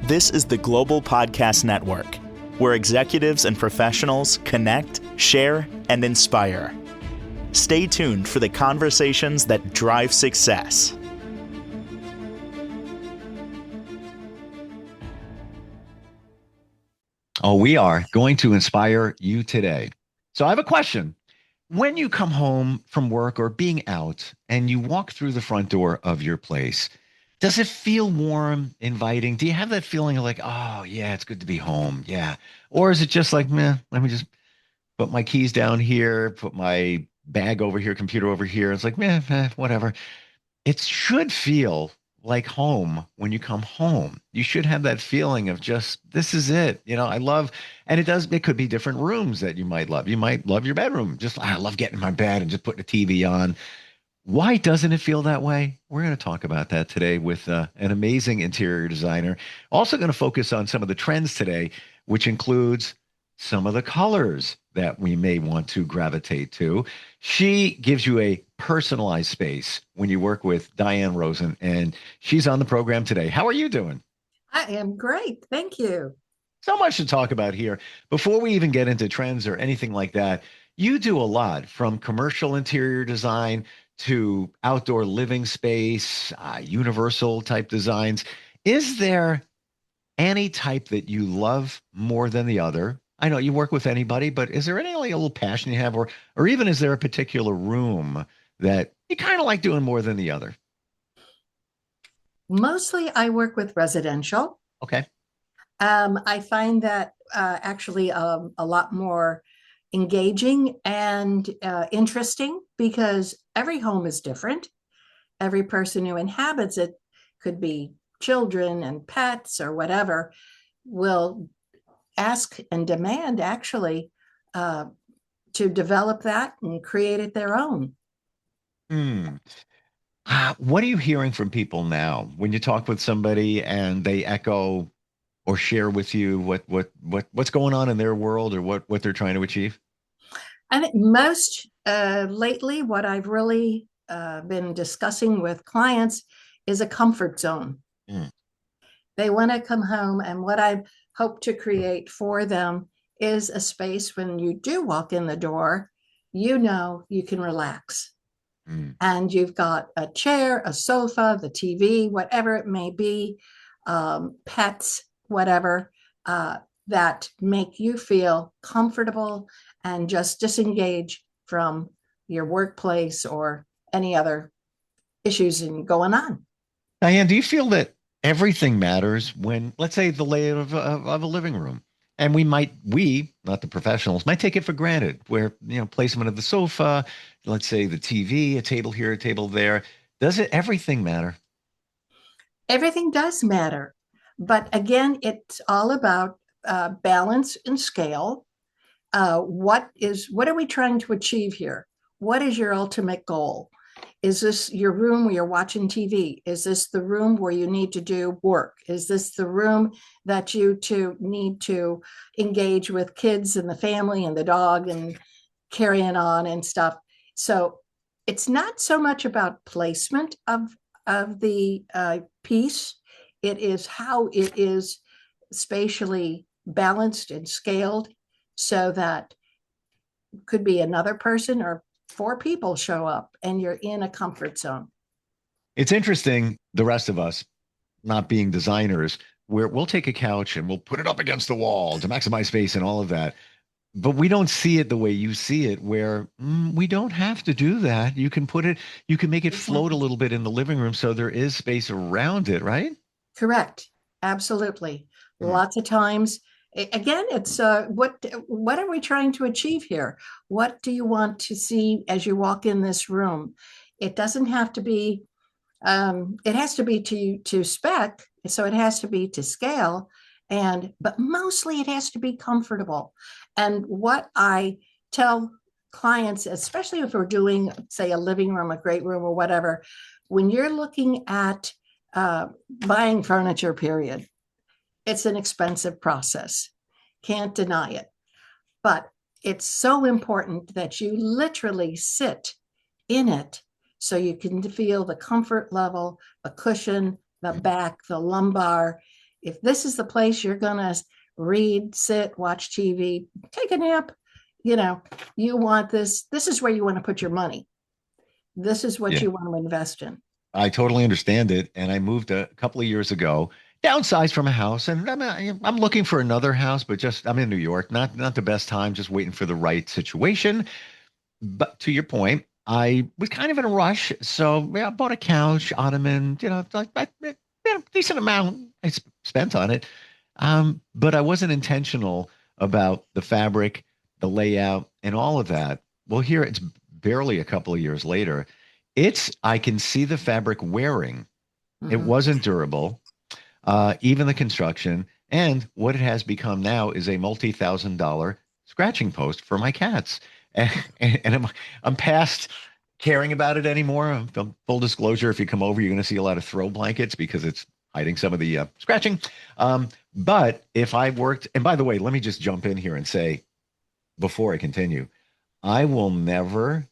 This is the Global Podcast Network, where executives and professionals connect, share, and inspire. Stay tuned for the conversations that drive success. Oh, we are going to inspire you today. So I have a question. When you come home from work or being out and you walk through the front door of your place, does it feel warm, inviting? Do you have that feeling of like, oh, yeah, it's good to be home? Yeah. Or is it just like, meh, let me just put my keys down here, put my bag over here, computer over here. It's like, whatever. It should feel like home when you come home. You should have that feeling of just, this is it. I love, and it could be different rooms that you might love. You might love your bedroom. Just, I love getting in my bed and just putting the TV on. Why doesn't it feel that way? We're going to talk about that today with an amazing interior designer. Also going to focus on some of the trends today, which includes some of the colors that we may want to gravitate to. She gives you a personalized space when you work with Diane Rosen, and she's on the program today. How are you doing? I am great. Thank you. So much to talk about here. Before we even get into trends or anything like that, you do a lot from commercial interior design to outdoor living space, universal type designs. Is there any type that you love more than the other? I know you work with anybody, but is there any like a little passion you have, or even is there a particular room that you kind of like doing more than the other? Mostly I work with residential. Okay. I find that actually a lot more engaging and interesting because every home is different. Every person who inhabits it, could be children and pets or whatever, will ask and demand actually to develop that and create it their own. Hmm. What are you hearing from people now when you talk with somebody and they echo or share with you what's going on in their world or what they're trying to achieve? I think most lately, what I've really been discussing with clients is a comfort zone. Mm. They want to come home, and what I hope to create for them is a space when you do walk in the door, you can relax. Mm. And you've got a chair, a sofa, the TV, whatever it may be, pets, whatever, that make you feel comfortable and just disengage from your workplace or any other issues going on. Diane, do you feel that everything matters when, let's say, the layout of a living room? And not the professionals, might take it for granted where, placement of the sofa, let's say the TV, a table here, a table there. Does everything matter? Everything does matter. But again, it's all about balance and scale. What are we trying to achieve here? What is your ultimate goal? Is this your room where you're watching TV? Is this the room where you need to do work? Is this the room that you need to engage with kids and the family and the dog and carrying on and stuff? So it's not so much about placement of the piece. It is how it is spatially balanced and scaled so that could be another person or four people show up and you're in a comfort zone. It's interesting, the rest of us not being designers, where we'll take a couch and we'll put it up against the wall to maximize space and all of that. But we don't see it the way you see it, where we don't have to do that. You can make it float a little bit in the living room so there is space around it, right? Correct. Absolutely. Lots of times, again, it's what are we trying to achieve here? What do you want to see as you walk in this room? It doesn't have to be, it has to be to spec, so it has to be to scale, but mostly it has to be comfortable. And what I tell clients, especially if we're doing, say, a living room, a great room, or whatever, when you're looking at buying furniture, period, it's an expensive process. Can't deny it. But it's so important that you literally sit in it so you can feel the comfort level, the cushion, the back, the lumbar. if this is the place you're going to read, sit, watch TV, take a nap, you want this is where you want to put your money. This is what Yeah. you want to invest in. I totally understand it. And I moved a couple of years ago, downsized from a house, and I'm looking for another house, but just I'm in New York, not the best time, just waiting for the right situation. But to your point, I was kind of in a rush, so yeah, I bought a couch, ottoman, decent amount I spent on it. But I wasn't intentional about the fabric, the layout, and all of that. Well, here it's barely a couple of years later. I can see the fabric wearing. It Mhm. wasn't durable, even the construction. And what it has become now is a multi-thousand-dollar scratching post for my cats. And I'm past caring about it anymore. Full disclosure, if you come over, you're going to see a lot of throw blankets because it's hiding some of the scratching. But if I worked, and by the way, let me just jump in here and say, before I continue, I will never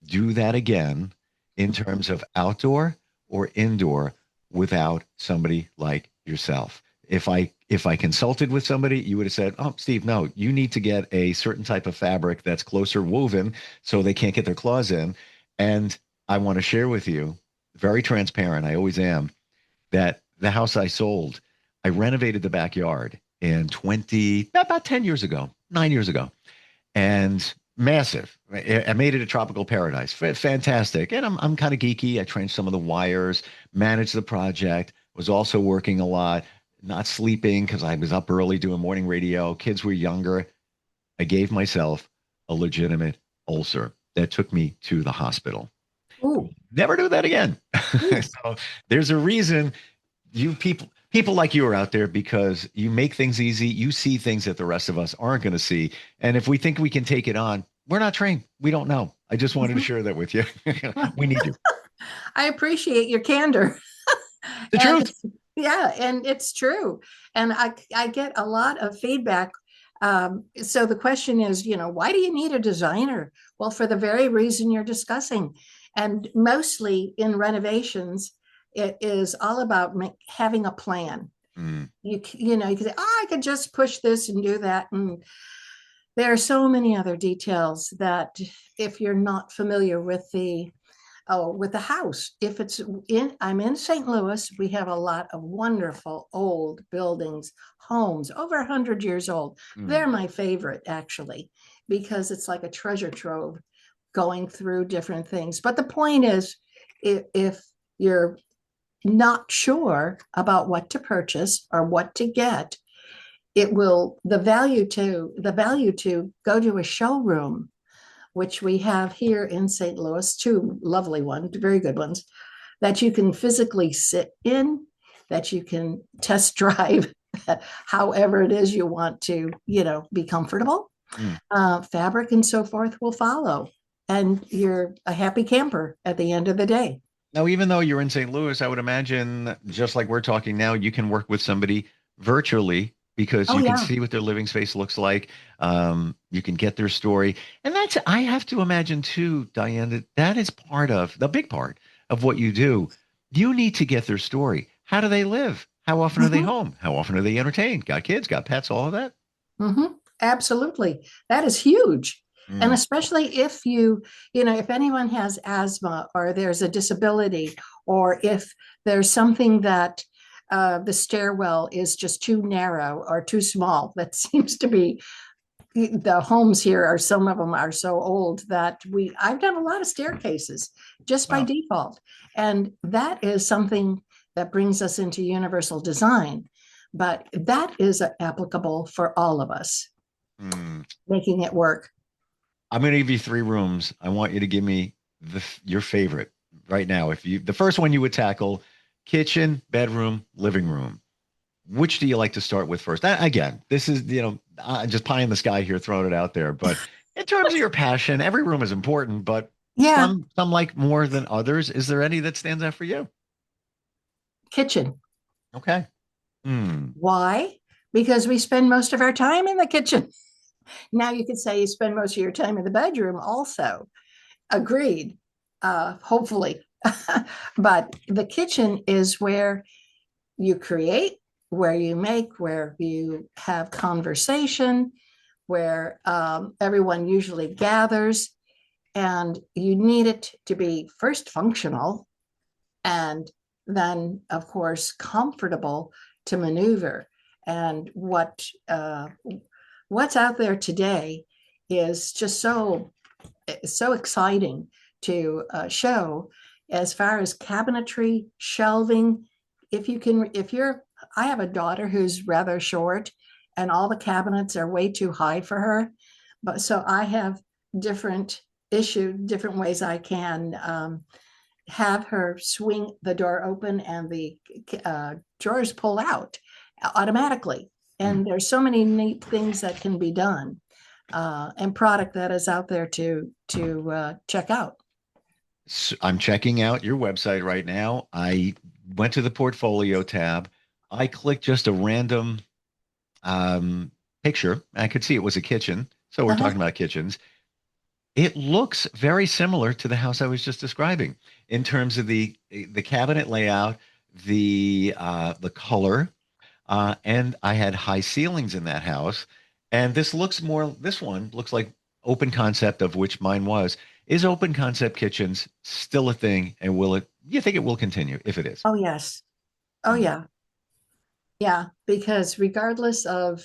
do that again in terms of outdoor or indoor without somebody like yourself. If I consulted with somebody, you would have said, "Oh, Steve, no, you need to get a certain type of fabric that's closer woven so they can't get their claws in." And I want to share with you, very transparent, I always am, that the house I sold, I renovated the backyard in about 10 years ago, 9 years ago, and massive. I made it a tropical paradise. Fantastic. And I'm kind of geeky. I trained some of the wires, managed the project, was also working a lot, not sleeping because I was up early doing morning radio. Kids were younger. I gave myself a legitimate ulcer that took me to the hospital. Ooh, Never do that again. ooh. So there's a reason you people like you are out there because you make things easy. You see things that the rest of us aren't going to see. And if we think we can take it on, we're not trained. We don't know. I just wanted to Mhm. share that with you. We need you. I appreciate your candor. The And truth. it's, yeah, and it's true. And I get a lot of feedback. So the question is, why do you need a designer? Well, for the very reason you're discussing. And mostly in renovations, it is all about having a plan. Mm, You can say, oh, I could just push this and do that. And there are so many other details that if you're not familiar with the house. If it's I'm in St. Louis, we have a lot of wonderful old buildings, homes over 100 years old. mm. They're my favorite, actually, because it's like a treasure trove going through different things. But the point is, if you're not sure about what to purchase or what to get, the value to go to a showroom, which we have here in St. Louis, two lovely ones, very good ones, that you can physically sit in, that you can test drive however it is you want to, be comfortable. Mm. Fabric and so forth will follow. And you're a happy camper at the end of the day. Now, even though you're in St. Louis, I would imagine, just like we're talking now, you can work with somebody virtually because Oh, you can yeah. see what their living space looks like. You can get their story. And I have to imagine too, Diane, that is part of the big part of what you do. You need to get their story. How do they live? How often are they Mhm. home? How often are they entertained? Got kids, got pets, all of that? Mm-hmm. Absolutely. That is huge. And Mm, especially if anyone has asthma or there's a disability, or if there's something that the stairwell is just too narrow or too small, that seems to be the homes here are, some of them are so old that I've done a lot of staircases just by wow. default. And that is something that brings us into universal design. But that is applicable for all of us, Mm. making it work. I'm going to give you three rooms. I want you to give me your favorite right now. If you, the first one you would tackle, kitchen, bedroom, living room. Which do you like to start with first? Again, this is, just pie in the sky here, throwing it out there. But in terms of your passion, every room is important, but Yeah, some like more than others. Is there any that stands out for you? kitchen. Okay. Hmm. Why? Because we spend most of our time in the kitchen. Now you could say you spend most of your time in the bedroom also. Agreed. Hopefully. But the kitchen is where you create, where you make, where you have conversation, where everyone usually gathers, and you need it to be first functional and then, of course, comfortable to maneuver. And what's out there today is just so exciting to show as far as cabinetry, shelving. I have a daughter who's rather short, and all the cabinets are way too high for her. But so I have different ways I can have her swing the door open and the drawers pull out automatically. And there's so many neat things that can be done, and product that is out there to check out. So I'm checking out your website right now. I went to the portfolio tab. I clicked just a random picture. I could see it was a kitchen. So we're Uh-huh. talking about kitchens. It looks very similar to the house I was just describing in terms of the cabinet layout, the color, and I had high ceilings in that house. And this one looks like open concept, of which mine was. Is open concept kitchens still a thing? And you think it will continue if it is? Oh yes. Oh Mm. yeah. Yeah, because regardless of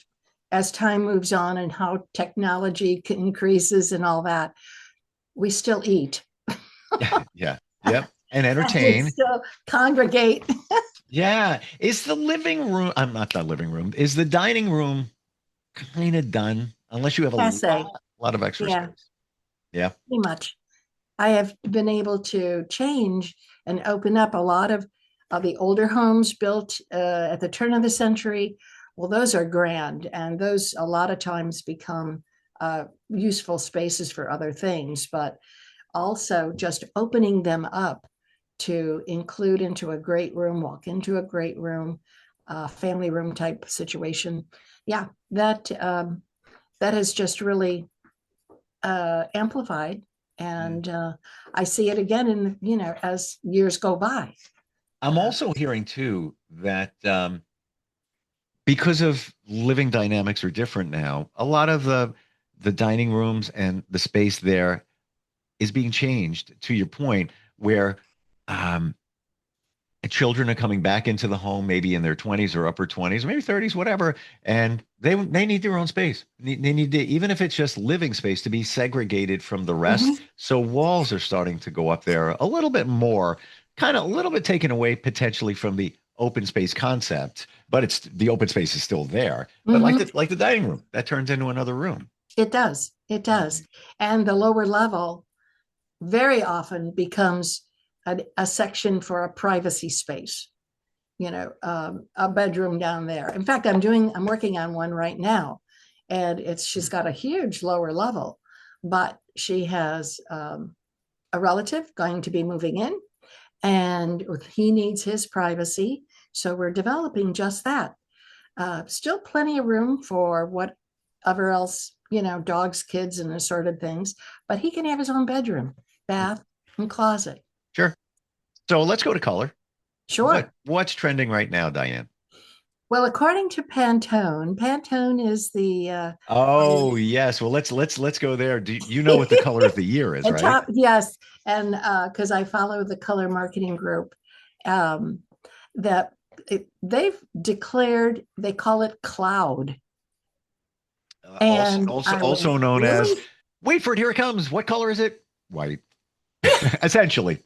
as time moves on and how technology increases and all that, we still eat. Yeah. Yep. And We entertain. still congregate. Yeah. Is the living room, I'm not the living room, is the dining room kind of done unless you have Essay. lot of extra Yeah, space? Yeah. pretty much. I have been able to change and open up a lot of the older homes built at the turn of the century. Well, those are grand, and those a lot of times become useful spaces for other things, but also just opening them up to include into a great room, walk into a great room, family room type situation. Yeah, that has just really amplified, Mm. and I see it again in as years go by. I'm also hearing too that because of living dynamics are different now, a lot of the dining rooms and the space there is being changed to your point where um, children are coming back into the home, maybe in their 20s or upper 20s, maybe 30s, whatever, and they need their own space. They need to, even if it's just living space, to be segregated from the rest. Mhm. So walls are starting to go up there a little bit more, kind of a little bit taken away potentially from the open space concept, but it's the open space is still there. But Mhm. like the dining room, that turns into another room. It does, and the lower level very often becomes a section for a privacy space. A bedroom down there. In fact, I'm working on one right now, and she's got a huge lower level, but she has a relative going to be moving in, and he needs his privacy. So we're developing just that. Still plenty of room for whatever else, dogs, kids, and assorted things, but he can have his own bedroom, bath, and closet. Sure. So let's go to color. Sure. What's trending right now, Diane? Well, according to Pantone, Pantone is Oh, yes. Well, let's go there. Do you know what the color of the year is, a right? top, yes, and because I follow the color marketing group, um, that they've declared they call it cloud, and I went, Also known as, really? wait for it, here it comes. What color is it? White. Essentially.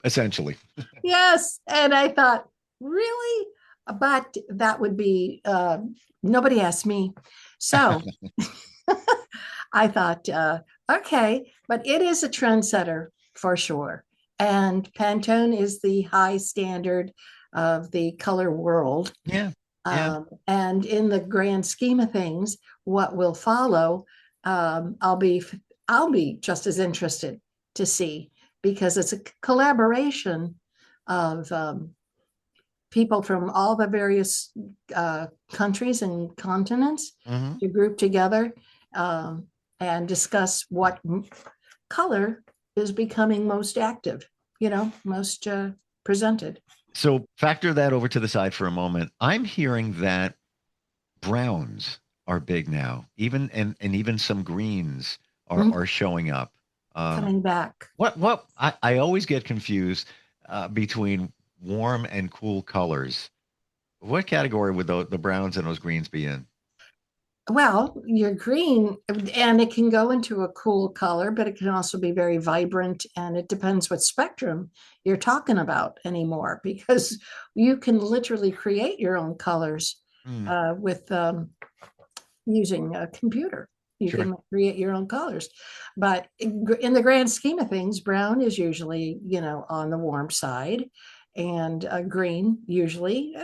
Yes. And I thought, really? But that would be, nobody asked me. So I thought, okay, but it is a trendsetter for sure. And Pantone is the high standard of the color world. Yeah. Yeah. And in the grand scheme of things, what will follow, I'll be just as interested to see, because it's a collaboration of people from all the various countries and continents Hmm. to group together and discuss what color is becoming most active, most presented. So factor that over to the side for a moment. I'm hearing that browns are big now. Even and even some greens Mhm. are showing up. Um, Coming back. what I always get confused between warm and cool colors. What category would the browns and those greens be in? Well, your green, and it can go into a cool color, but it can also be very vibrant. And it depends what spectrum you're talking about anymore, because you can literally create your own colors Hmm, with using a computer. You sure. can create your own colors. But in the grand scheme of things, brown is usually, on the warm side, and green usually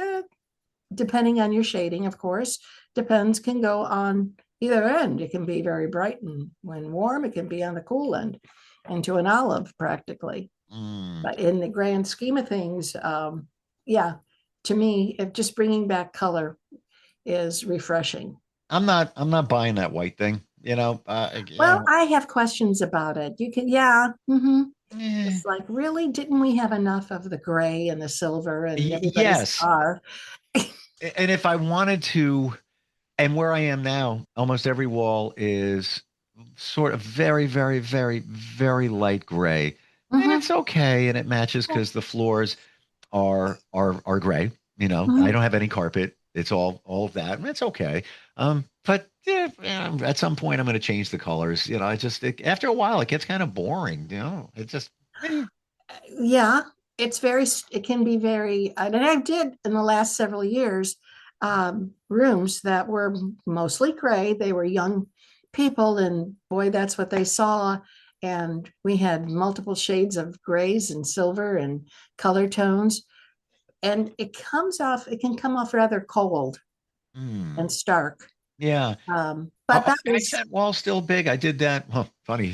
depending on your shading, of course, depends, can go on either end. It can be very bright and when warm, it can be on the cool end into an olive practically. Mm. But in the grand scheme of things, yeah, to me, if just bringing back color is refreshing. I'm not buying that white thing. Well, I have questions about it. You can, yeah. Eh, It's like, really, didn't we have enough of the gray and the silver and everybody's yes. car? And if I wanted to, and where I am now, almost every wall is sort of very, very, very, very light gray. And Mm-hmm. it's okay, and it matches because the floors are gray. I Mm-hmm. don't have any carpet. It's all of that, and it's okay. But yeah, at some point, I'm going to change the colors. After a while, it gets kind of boring. It just eh. Yeah, it can be very, and I did in the last several years, rooms that were mostly gray. They were young people, and boy, that's what they saw. And we had multiple shades of grays and silver and color tones. And it can come off rather cold Hmm. and stark. Yeah. But that was, Accent wall still big. I did that. Well, funny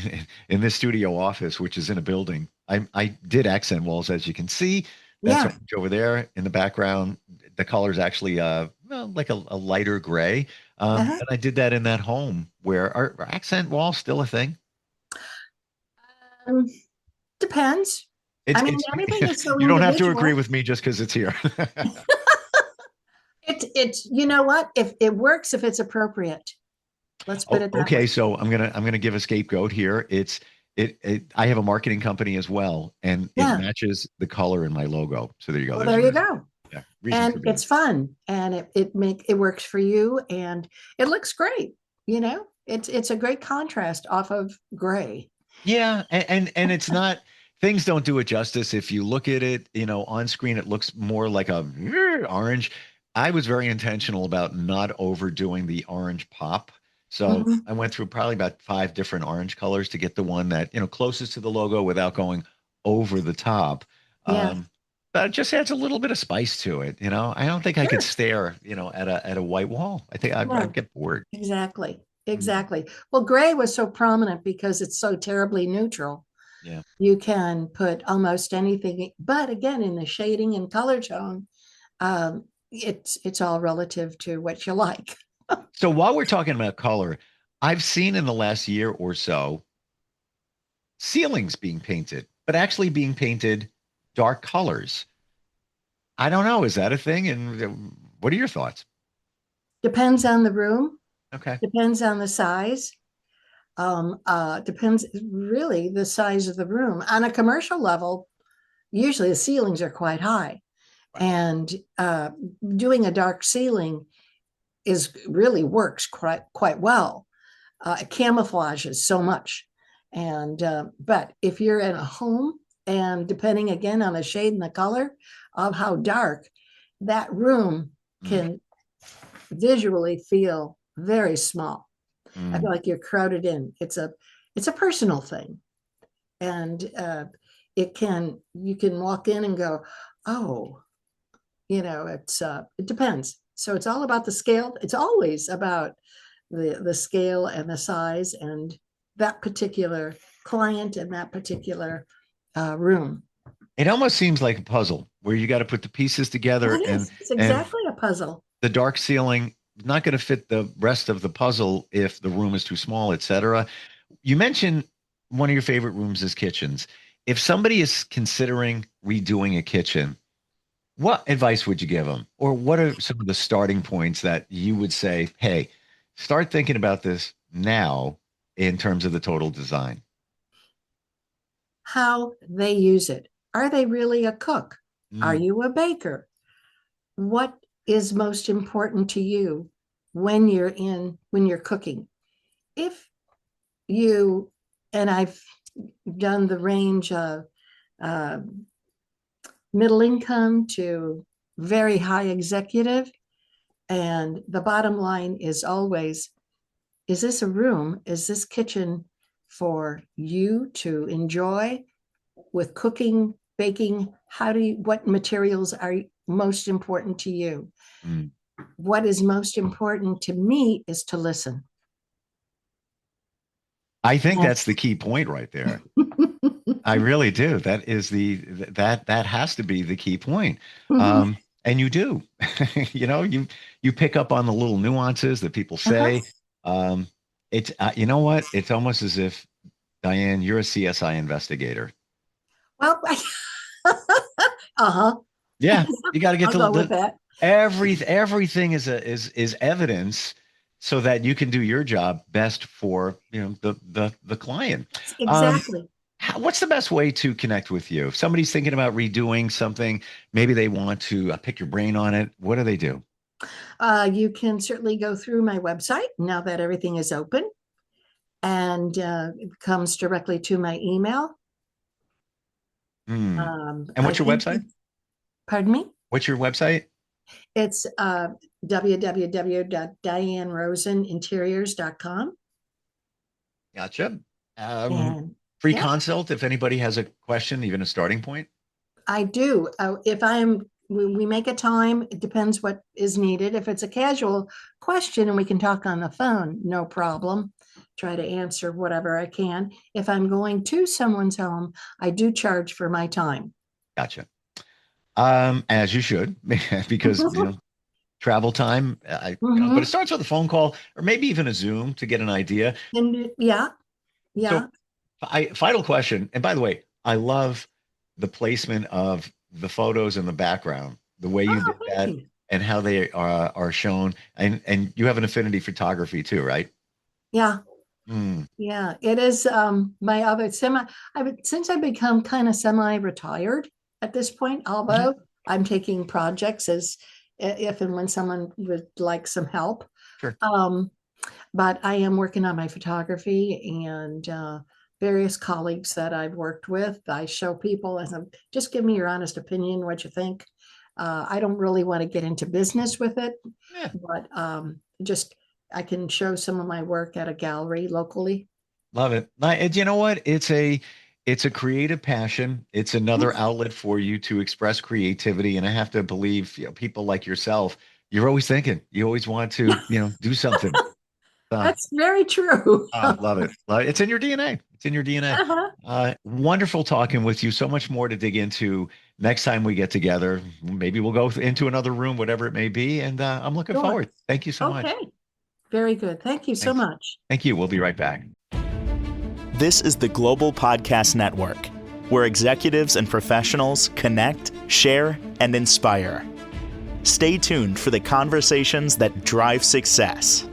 in this studio office, which is in a building. I did accent walls, as you can see. That's yeah. over there in the background. The color's actually well, like a lighter gray. Uh-huh. And I did that in that home where our accent wall still a thing. Um, Depends. I mean, It's everything is so you don't have to agree individual. with me just because it's here. It's you know what? If it works, if it's appropriate, let's put Oh, it that okay. way. So I'm gonna give a scapegoat here. I have a marketing company as well, and it Yeah. matches the color in my logo. So there you go. Well, There's there a you reason. go. Yeah, reason And for being. it's fun, and it works for you, and it looks great. It's a great contrast off of gray. Yeah, and it's not things don't do it justice. If you look at it, on screen, it looks more like a orange. I was very intentional about not overdoing the orange pop. So Mhm. I went through probably about five different orange colors to get the one that, closest to the logo without going over the top. Yeah. But it just adds a little bit of spice to it. I don't think I could Sure. stare, at a white wall. I think I'd No. get bored. Exactly. Mm, Exactly. Well, gray was so prominent because it's so terribly neutral. yeah. You can put almost anything, but again, in the shading and color tone, it's all relative to what you like. So while we're talking about color, I've seen in the last year or so ceilings being painted, but actually being painted dark colors. I don't know. Is that a thing? And what are your thoughts? Depends on the room, Okay. depends on the size, depends really the size of the room. On a commercial level, usually the ceilings are quite high, Right. and doing a dark ceiling is really works quite well. It camouflages so much, and but if you're in a home, and depending again on the shade and the color of how dark that room Mm, can visually feel very small. I feel mm, like you're crowded in. It's a personal thing, and you can walk in and go, oh, it depends. So it's all about the scale. It's always about the scale and the size and that particular client and that particular room. it almost seems like a puzzle where you got to put the pieces Well, together it and is. It's and exactly a puzzle. the dark ceiling not going to fit the rest of the puzzle if the room is too small, etc. You mentioned one of your favorite rooms is kitchens. If somebody is considering redoing a kitchen, What advice would you give them? Or what are some of the starting points that you would say, hey, start thinking about this now in terms of the total design? How they use it. Are they really a cook? Are Mm, you a baker? What is most important to you when you're cooking? If you, and I've done the range of uh, middle income to very high executive, and the bottom line is always, is this a room? Is this kitchen for you to enjoy with cooking, baking? What materials are most important to you? mm. What is most important to me is to listen. I think Yeah. that's the key point right there. I really do. That is that has to be the key point. Mhm. And you do. You pick up on the little nuances that people Uh-huh. say. Um, it's you know what? It's almost as if Diane, you're a CSI investigator. Well, uh-huh. Yeah, you got to get I'll to go with that. everything is evidence so that you can do your job best for the client. Um, Exactly. what's the best way to connect with you? If somebody's thinking about redoing something, maybe they want to pick your brain on it. What do they do? You can certainly go through my website now that everything is open, and it comes directly to my email. Hmm. And I what's your think, website? pardon me, What's your website? it's www.dianeroseninteriors.com. Gotcha. Um, And free yeah, consult if anybody has a question, even a starting point. I do. If we make a time, it depends what is needed. If it's a casual question and we can talk on the phone, no problem. Try to answer whatever I can. If I'm going to someone's home, I do charge for my time. Gotcha. As you should, because travel time. But it Mhm. starts with a phone call or maybe even a Zoom to get an idea. And yeah, So, yeah. final question. And by the way, I love the placement of the photos in the background, the way you Oh, did thank that, you. and how they are shown. And you have an affinity for photography too, right? Yeah, Hmm. yeah. It is my other since I've become kind of semi-retired at this point, Mhm. although I'm taking projects as if and when someone would like some help. Sure. Um, but I am working on my photography and various colleagues that I've worked with. I show people as just give me your honest opinion, what you think. I don't really want to get into business with it, Yeah. but just I can show some of my work at a gallery locally. Love it. And you know what? It's a creative passion. It's another outlet for you to express creativity. And I have to believe, people like yourself, you're always thinking, you always want to, do something. Uh, That's very true. love it. It's in your DNA. It's in your DNA. Uh-huh. Wonderful talking with you. So much more to dig into next time we get together. Maybe we'll go into another room, whatever it may be. And I'm looking Sure. forward. Thank you so much. Okay. Very good. Thank you so Thanks. much. Thank you. We'll be right back. This is the Global Podcast Network, where executives and professionals connect, share, and inspire. Stay tuned for the conversations that drive success.